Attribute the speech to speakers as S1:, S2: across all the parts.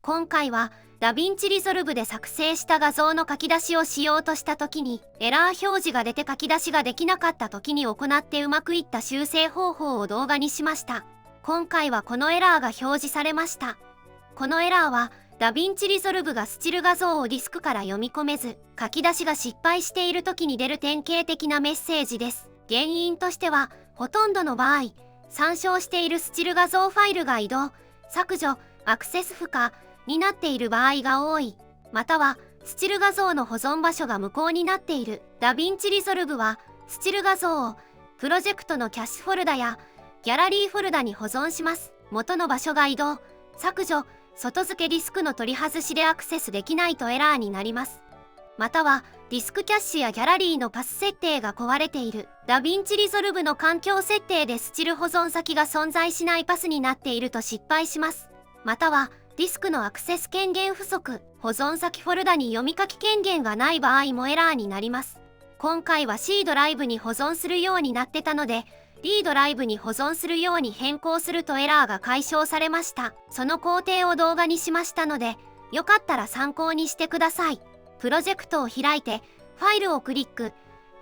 S1: 今回はダヴィンチリゾルブで作成した画像の書き出しをしようとした時にエラー表示が出て書き出しができなかった時に行ってうまくいった修正方法を動画にしました。今回はこのエラーが表示されました。このエラーはダヴィンチリゾルブがスチル画像をディスクから読み込めず書き出しが失敗している時に出る典型的なメッセージです。原因としてはほとんどの場合参照しているスチル画像ファイルが移動、削除、アクセス不可になっている場合が多い。またはスチル画像の保存場所が無効になっている。ダヴィンチリゾルブはスチル画像をプロジェクトのキャッシュフォルダやギャラリーフォルダに保存します。元の場所が移動、削除、外付けディスクの取り外しでアクセスできないとエラーになります。またはディスクキャッシュやギャラリーのパス設定が壊れている。ダヴィンチリゾルブの環境設定でスチル保存先が存在しないパスになっていると失敗します。またはディスクのアクセス権限不足、保存先フォルダに読み書き権限がない場合もエラーになります。今回は C ドライブに保存するようになってたので D ドライブに保存するように変更するとエラーが解消されました。その工程を動画にしましたのでよかったら参考にしてください。プロジェクトを開いてファイルをクリック、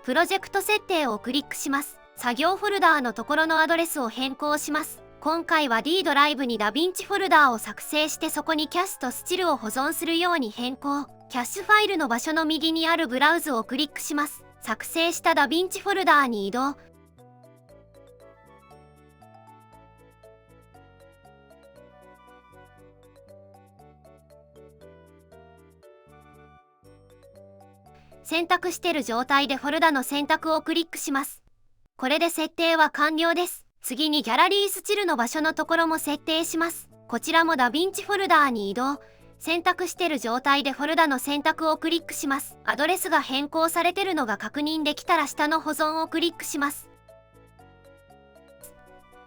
S1: プロジェクト設定をクリックします。作業フォルダーのところのアドレスを変更します。今回は D ドライブにダヴィンチフォルダーを作成してそこにキャッシュとスチルを保存するように変更。キャッシュファイルの場所の右にあるブラウズをクリックします。作成したダヴィンチフォルダーに移動。選択している状態でフォルダの選択をクリックします。これで設定は完了です。次にギャラリースチルの場所のところも設定します。こちらもダヴィンチフォルダーに移動。選択している状態でフォルダの選択をクリックします。アドレスが変更されているのが確認できたら下の保存をクリックします。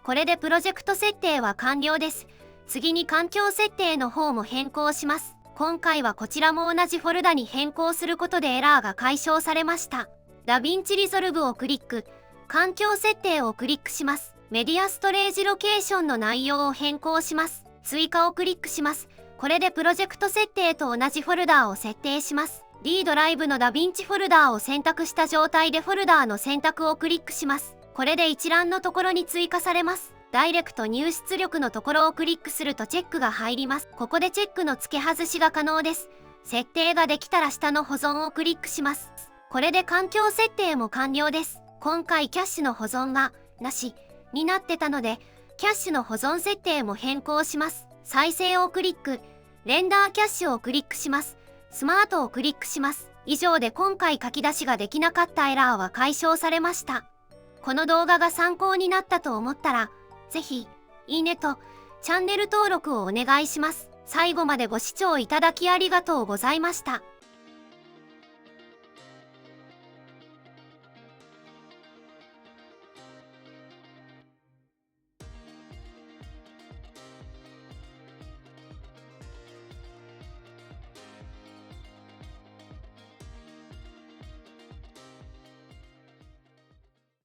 S1: これでプロジェクト設定は完了です。次に環境設定の方も変更します。今回はこちらも同じフォルダに変更することでエラーが解消されました。ダヴィンチリゾルブをクリック、環境設定をクリックします。メディアストレージロケーションの内容を変更します。追加をクリックします。これでプロジェクト設定と同じフォルダーを設定します。D ドライブのダヴィンチフォルダーを選択した状態でフォルダーの選択をクリックします。これで一覧のところに追加されます。ダイレクト入出力のところをクリックするとチェックが入ります。ここでチェックの付け外しが可能です。設定ができたら下の保存をクリックします。これで環境設定も完了です。今回キャッシュの保存がなしになってたので、キャッシュの保存設定も変更します。再生をクリック、レンダーキャッシュをクリックします。スマートをクリックします。以上で今回書き出しができなかったエラーは解消されました。この動画が参考になったと思ったら、ぜひ、いいねとチャンネル登録をお願いします。最後までご視聴いただきありがとうございました。